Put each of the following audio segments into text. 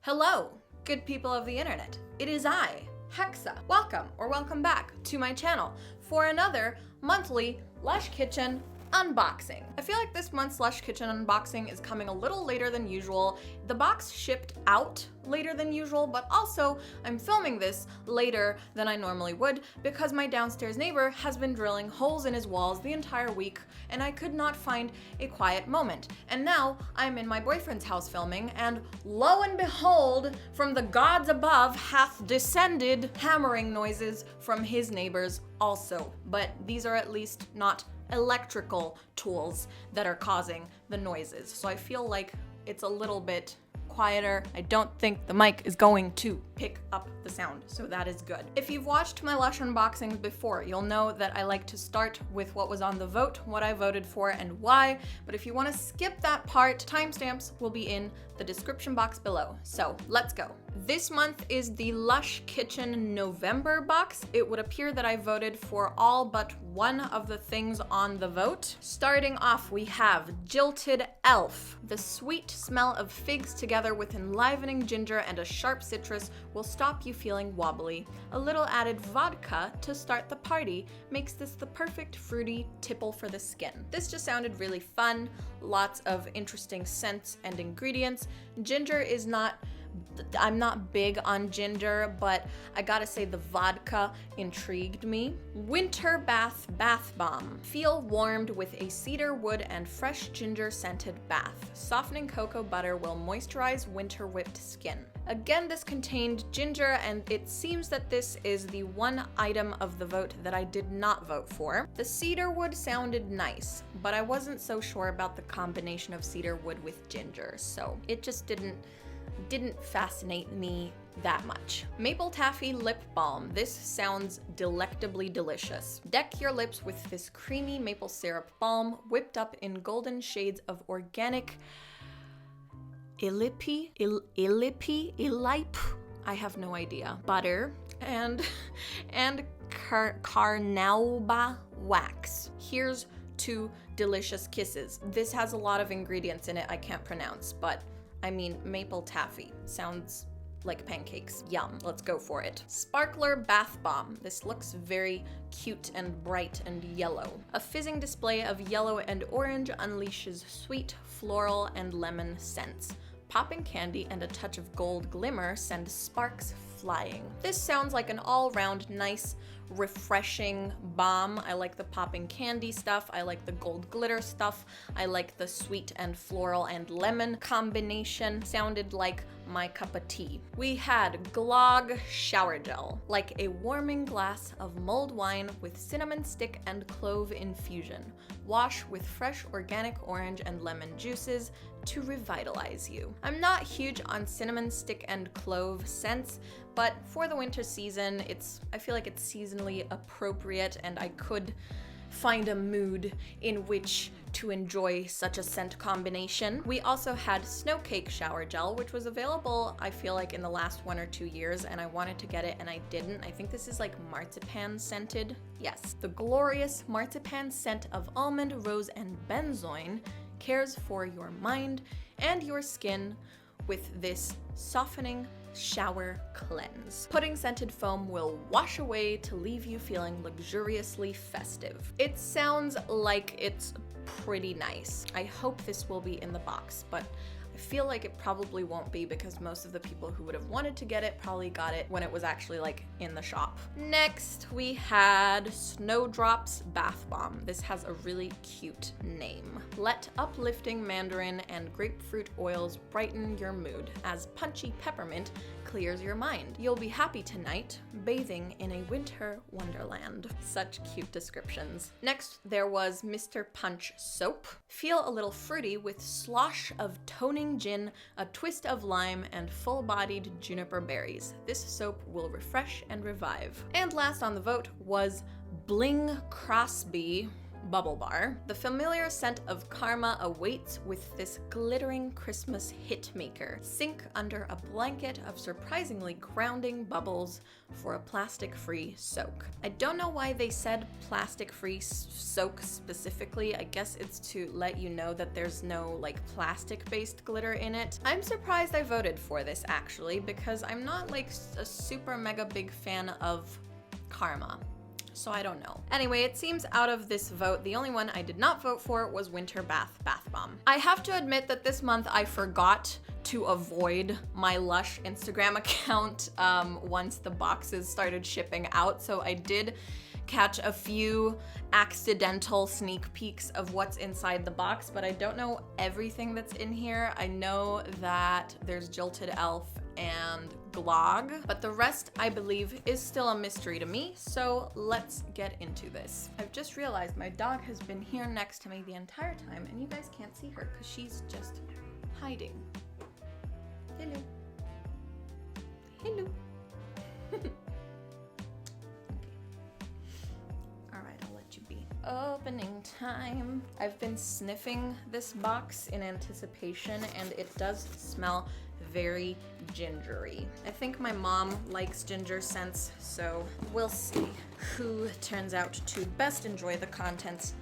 Hello, good people of the internet. It is I, Hexa. Welcome back to my channel for another monthly Lush Kitchen unboxing. I feel like this month's Lush Kitchen unboxing is coming a little later than usual. The box shipped out later than usual, but also I'm filming this later than I normally would because my downstairs neighbor has been drilling holes in his walls the entire week and I could not find a quiet moment. And now I'm in my boyfriend's house filming, and lo and behold, from the gods above hath descended hammering noises from his neighbors also. But these are at least not electrical tools that are causing the noises. So I feel like it's a little bit quieter. I don't think the mic is going to pick up the sound, so that is good. If you've watched my Lush unboxings before, you'll know that I like to start with what was on the vote, what I voted for and why, but if you want to skip that part, timestamps will be in the description box below. So let's go. This month is the Lush Kitchen November box. It would appear that I voted for all but one of the things on the vote. Starting off, we have Jilted Elf. The sweet smell of figs together with enlivening ginger and a sharp citrus will stop you feeling wobbly. A little added vodka to start the party makes this the perfect fruity tipple for the skin. This just sounded really fun. Lots of interesting scents and ingredients. Ginger is I'm not big on ginger, but I gotta say the vodka intrigued me. Winter Bath Bomb. Feel warmed with a cedar wood and fresh ginger scented bath. Softening cocoa butter will moisturize winter whipped skin. Again, this contained ginger, and it seems that this is the one item of the vote that I did not vote for. The cedar wood sounded nice, but I wasn't so sure about the combination of cedar wood with ginger, so it just didn't fascinate me that much. Maple Taffy Lip Balm. This sounds delectably delicious. Deck your lips with this creamy maple syrup balm whipped up in golden shades of organic Ilipe, I have no idea. Butter and carnauba wax. Here's to delicious kisses. This has a lot of ingredients in it I can't pronounce, but I mean, maple taffy sounds like pancakes. Yum, let's go for it. Sparkler Bath Bomb. This looks very cute and bright and yellow. A fizzing display of yellow and orange unleashes sweet, floral, and lemon scents. Popping candy and a touch of gold glimmer send sparks flying. This sounds like an all-round nice, refreshing balm. I like the popping candy stuff. I like the gold glitter stuff. I like the sweet and floral and lemon combination. Sounded like my cup of tea. We had Glog Shower Gel, like a warming glass of mulled wine with cinnamon stick and clove infusion. Wash with fresh organic orange and lemon juices to revitalize you. I'm not huge on cinnamon stick and clove scents, but for the winter season, I feel like it's seasonally appropriate, and I could find a mood in which to enjoy such a scent combination. We also had Snow Cake Shower Gel, which was available, I feel like, in the last 1 or 2 years, and I wanted to get it and I didn't. I think this is like marzipan scented. Yes, the glorious marzipan scent of almond, rose, and benzoin cares for your mind and your skin with this softening shower cleanse. Pudding scented foam will wash away to leave you feeling luxuriously festive. It sounds like it's pretty nice. I hope this will be in the box, but I feel like it probably won't be because most of the people who would have wanted to get it probably got it when it was actually like in the shop. Next, we had Snowdrops Bath Bomb. This has a really cute name. Let uplifting mandarin and grapefruit oils brighten your mood as punchy peppermint clears your mind. You'll be happy tonight, bathing in a winter wonderland. Such cute descriptions. Next, there was Mr. Punch Soap. Feel a little fruity with slosh of toning gin, a twist of lime, and full-bodied juniper berries. This soap will refresh and revive. And last on the vote was Bling Crosby. bubble bar. The familiar scent of karma awaits with this glittering Christmas hit maker. Sink under a blanket of surprisingly grounding bubbles for a plastic-free soak. I don't know why they said plastic-free soak specifically. I guess it's to let you know that there's no like plastic-based glitter in it. I'm surprised I voted for this actually, because I'm not like a super mega big fan of karma. So I don't know. Anyway, it seems out of this vote, the only one I did not vote for was Winter Bath Bomb. I have to admit that this month I forgot to avoid my Lush Instagram account once the boxes started shipping out, so I did catch a few accidental sneak peeks of what's inside the box, but I don't know everything that's in here. I know that there's Jilted Elf and Glog, but the rest I believe is still a mystery to me, so let's get into this. I've just realized my dog has been here next to me the entire time and you guys can't see her because she's just hiding. Hello. Hello. Opening time. I've been sniffing this box in anticipation and it does smell very gingery. I think my mom likes ginger scents, so we'll see who turns out to best enjoy the contents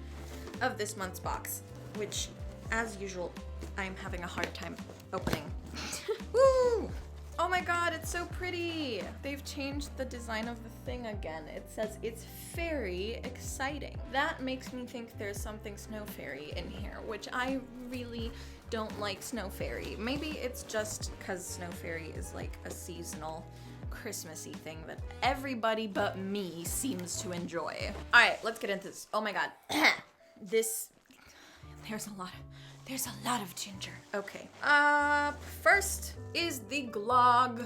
of this month's box, which, as usual, I'm having a hard time opening. Woo! Oh my god, it's so pretty! They've changed the design of the thing again. It says it's fairy exciting. That makes me think there's something snow fairy in here, which I really don't like snow fairy. Maybe it's just because snow fairy is like a seasonal Christmassy thing that everybody but me seems to enjoy. All right, let's get into this. Oh my god. There's a lot of ginger. Okay. First is the Glog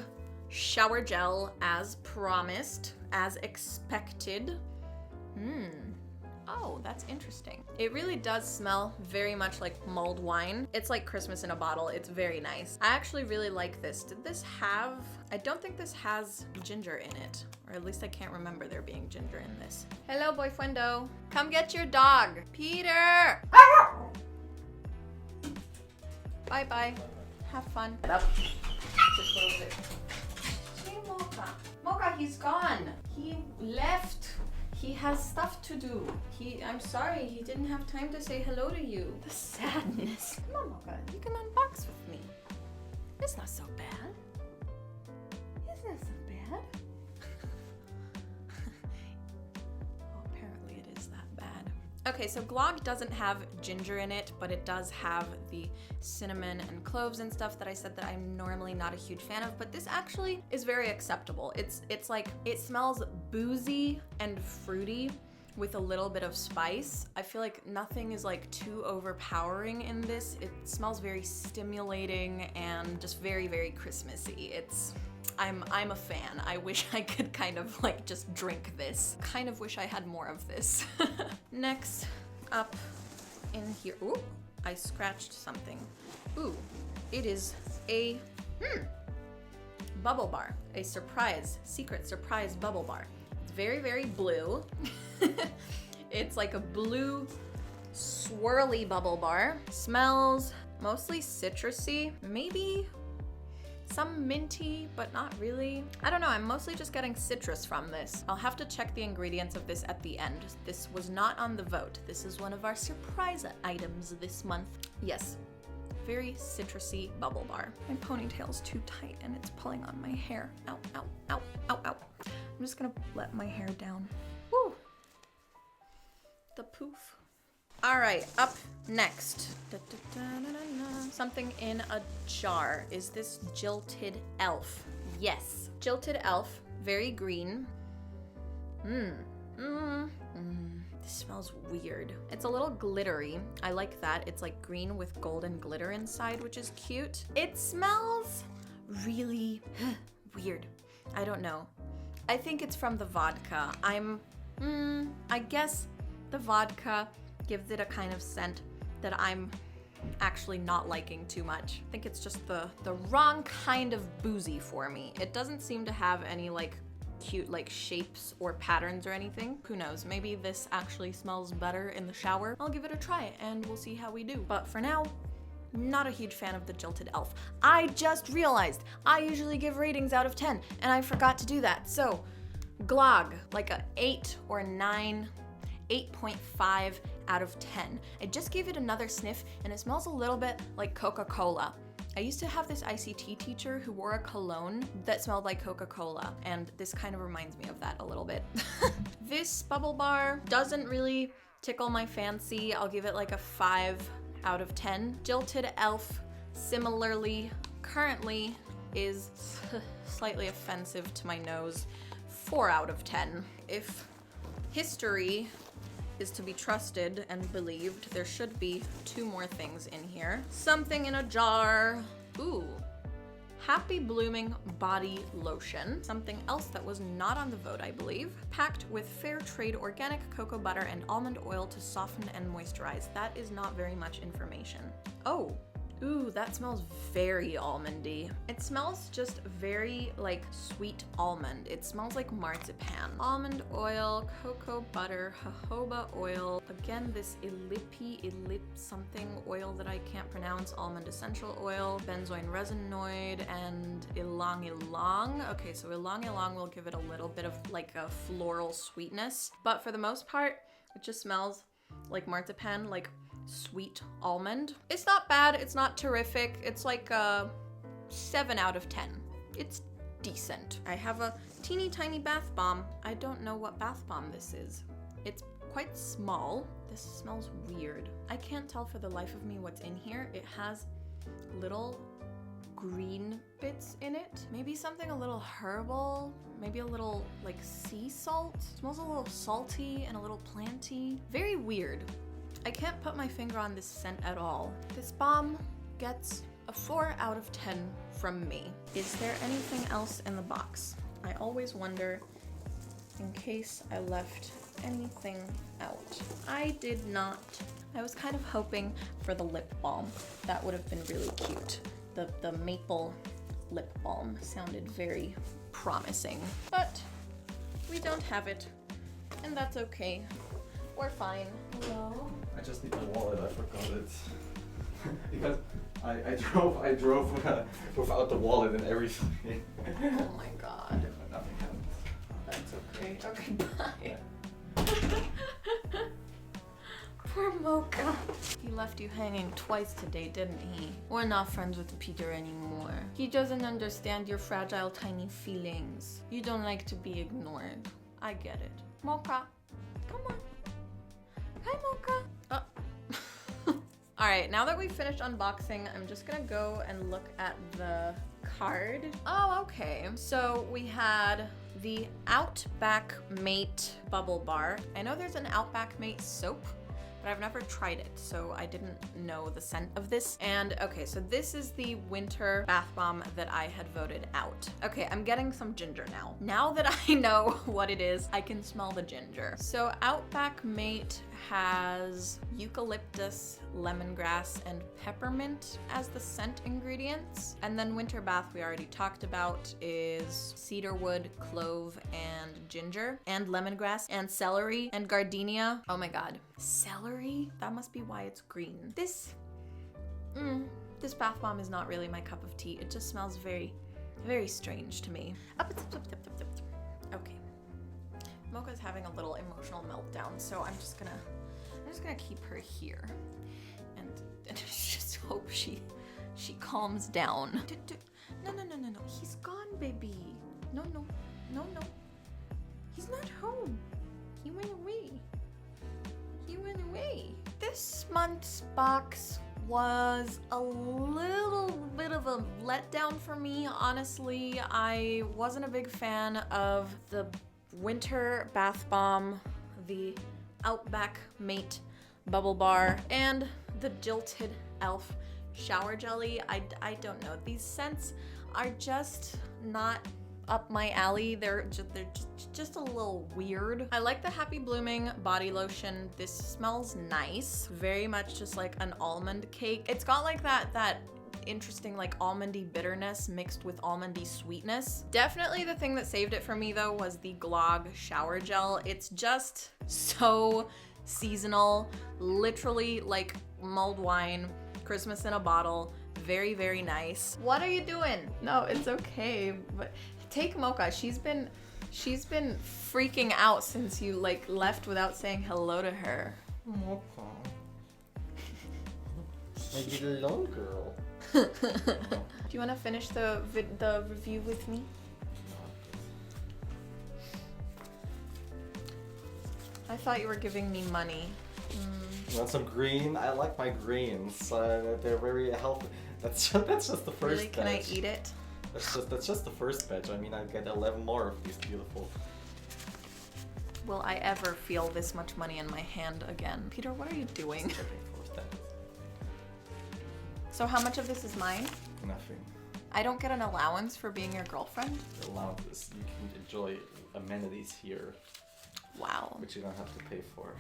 shower gel as promised, as expected. Oh, that's interesting. It really does smell very much like mulled wine. It's like Christmas in a bottle. It's very nice. I actually really like this. Did this have, I don't think this has ginger in it, or at least I can't remember there being ginger in this. Hello, boyfriendo. Come get your dog. Peter! Bye-bye. Have fun. Get up. Just close it. Hey, Mocha. Mocha, he's gone. He left. He has stuff to do. I'm sorry, he didn't have time to say hello to you. The sadness. Come on, Mocha. You can unbox with me. It's not so bad. It's not so bad. Oh, apparently it is that bad. Okay, so Glog doesn't have ginger in it, but it does have the cinnamon and cloves and stuff that I said that I'm normally not a huge fan of, but this actually is very acceptable. It's like, it smells boozy and fruity with a little bit of spice. I feel like nothing is like too overpowering in this. It smells very stimulating and just very, very Christmassy. I'm a fan. I wish I could kind of like just drink this. Kind of wish I had more of this. Next up in here, ooh, I scratched something. Ooh, it is a bubble bar, a secret surprise bubble bar. It's very, very blue. It's like a blue swirly bubble bar. Smells mostly citrusy, maybe some minty, but not really. I don't know, I'm mostly just getting citrus from this. I'll have to check the ingredients of this at the end. This was not on the vote. This is one of our surprise items this month. Yes, very citrusy bubble bar. My ponytail's too tight and it's pulling on my hair. Ow, ow, ow, ow, ow. I'm just gonna let my hair down. Woo! The poof. All right, up next. Something in a jar. Is this Jilted Elf? Yes. Jilted Elf, very green. This smells weird. It's a little glittery. I like that. It's like green with golden glitter inside, which is cute. It smells really weird. I don't know. I think it's from the vodka. I guess the vodka gives it a kind of scent that I'm actually not liking too much. I think it's just the wrong kind of boozy for me. It doesn't seem to have any like cute like shapes or patterns or anything. Who knows, maybe this actually smells better in the shower. I'll give it a try and we'll see how we do. But for now, not a huge fan of the Jilted Elf. I just realized I usually give ratings out of 10 and I forgot to do that. So glog, like a 8 or 9, 8.5 out of 10. I just gave it another sniff and it smells a little bit like Coca-Cola. I used to have this ICT teacher who wore a cologne that smelled like Coca-Cola, and this kind of reminds me of that a little bit. This bubble bar doesn't really tickle my fancy. I'll give it like a 5 out of 10. Jilted Elf, similarly, currently is slightly offensive to my nose. 4 out of 10. If history is to be trusted and believed, there should be 2 more things in here. Something in a jar. Ooh. Happy Blooming Body Lotion. Something else that was not on the vote, I believe. Packed with fair trade organic cocoa butter and almond oil to soften and moisturize. That is not very much information. Oh. Ooh, that smells very almondy. It smells just very like sweet almond. It smells like marzipan. Almond oil, cocoa butter, jojoba oil. Again, this elip something oil that I can't pronounce. Almond essential oil, benzoin resinoid, and ylang ylang. Okay, so ylang ylang will give it a little bit of like a floral sweetness. But for the most part, it just smells like marzipan, like sweet almond. It's not bad, it's not terrific. It's like a 7 out of 10. It's decent. I have a teeny tiny bath bomb. I don't know what bath bomb this is. It's quite small. This smells weird. I can't tell for the life of me what's in here. It has little green bits in it. Maybe something a little herbal, maybe a little like sea salt. It smells a little salty and a little planty. Very weird. I can't put my finger on this scent at all. This bomb gets a 4 out of 10 from me. Is there anything else in the box? I always wonder in case I left anything out. I did not. I was kind of hoping for the lip balm. That would have been really cute. The maple lip balm sounded very promising, but we don't have it, and that's okay. We're fine. Hello? I just need my wallet, I forgot it. Because I drove without the wallet and everything. Oh my god. Nothing happened. That's okay. Okay, bye. Poor Mocha. He left you hanging twice today, didn't he? We're not friends with Peter anymore. He doesn't understand your fragile, tiny feelings. You don't like to be ignored. I get it. Mocha, come on. Hi, Mocha. Oh. All right, now that we've finished unboxing, I'm just gonna go and look at the card. Oh, okay. So we had the Outback Mate Bubble Bar. I know there's an Outback Mate soap, but I've never tried it, so I didn't know the scent of this. And okay, so this is the winter bath bomb that I had voted out. Okay, I'm getting some ginger now. Now that I know what it is, I can smell the ginger. So Outback Mate has eucalyptus, lemongrass, and peppermint as the scent ingredients. And then winter bath we already talked about is cedarwood, clove, and ginger, and lemongrass, and celery, and gardenia. Oh my god. Celery? That must be why it's green. This bath bomb is not really my cup of tea. It just smells very, very strange to me. Okay. Mocha's having a little emotional meltdown, so I'm just gonna keep her here and just hope she calms down. No. He's gone, baby. No. He's not home. He went away. This month's box was a little bit of a letdown for me, honestly. I wasn't a big fan of the winter bath bomb, the Outback Mate Bubble Bar, and the Jilted Elf shower jelly. I don't know. These scents are just not up my alley. They're just a little weird. I like the Happy Blooming body lotion. This smells nice. Very much just like an almond cake. It's got like that interesting like almondy bitterness mixed with almondy sweetness. Definitely the thing that saved it for me though was the Glog shower gel. It's just so seasonal, literally like mulled wine, Christmas in a bottle, very, very nice. What are you doing? No, it's okay, but take Mocha. She's been freaking out since you like left without saying hello to her. Mocha. My little girl. Do you want to finish the review with me? I thought you were giving me money. You want some green? I like my greens. They're very healthy. That's just the first Really? Can batch. I eat it? That's just the first batch. I mean, I get 11 more of these beautiful. Will I ever feel this much money in my hand again? Peter, what are you doing? So how much of this is mine? Nothing. I don't get an allowance for being your girlfriend? Allowances. You can enjoy amenities here, Wow. which you don't have to pay for.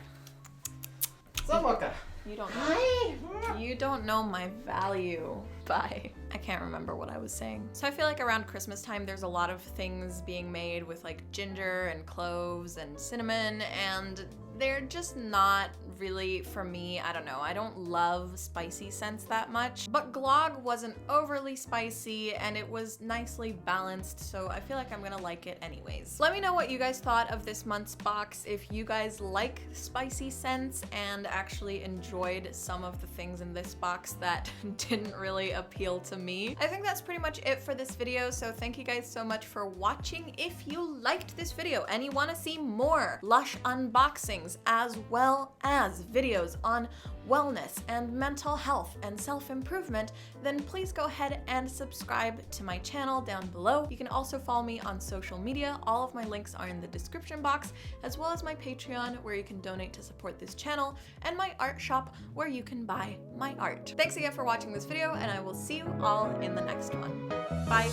So, Mocha. You don't know. You don't know my value. Bye. I can't remember what I was saying. So I feel like around Christmas time, there's a lot of things being made with like ginger and cloves and cinnamon, and they're just not really for me. I don't know. I don't love spicy scents that much, but Glog wasn't overly spicy and it was nicely balanced, so I feel like I'm gonna like it anyways. Let me know what you guys thought of this month's box, if you guys like spicy scents and actually enjoyed some of the things in this box that didn't really appeal to me. I think that's pretty much it for this video, so thank you guys so much for watching. If you liked this video and you want to see more Lush unboxings as well as videos on wellness and mental health and self-improvement, then please go ahead and subscribe to my channel down below. You can also follow me on social media. All of my links are in the description box, as well as my Patreon, where you can donate to support this channel, and my art shop, where you can buy my art. Thanks again for watching this video, and I will see you all in the next one. Bye.